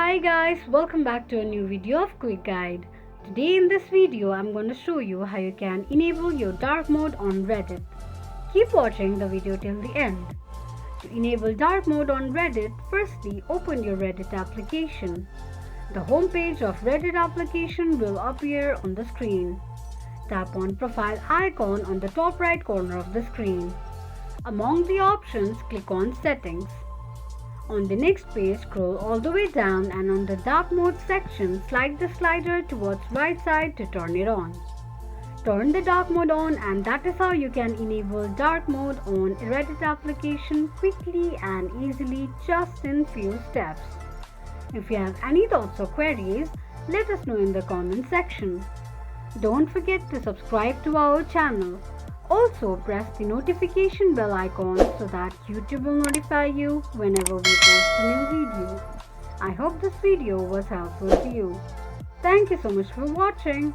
Hi guys, welcome back to a new video of Quick Guide. Today in this video I'm going to show you how you can enable your dark mode on Reddit. Keep watching the video till the end. To enable dark mode on Reddit, firstly open your Reddit application. The homepage of Reddit application will appear on the screen. Tap on profile icon on the top right corner of the screen. Among the options, click on settings. On the next page, scroll all the way down and on the dark mode section, slide the slider towards right side to turn it on. Turn the dark mode on, and that is how you can enable dark mode on a Reddit application quickly and easily, just in few steps. If you have any thoughts or queries, let us know in the comment section. Don't forget to subscribe to our channel. Also, press the notification bell icon so that YouTube will notify you whenever we post a new video. I hope this video was helpful to you. Thank you so much for watching.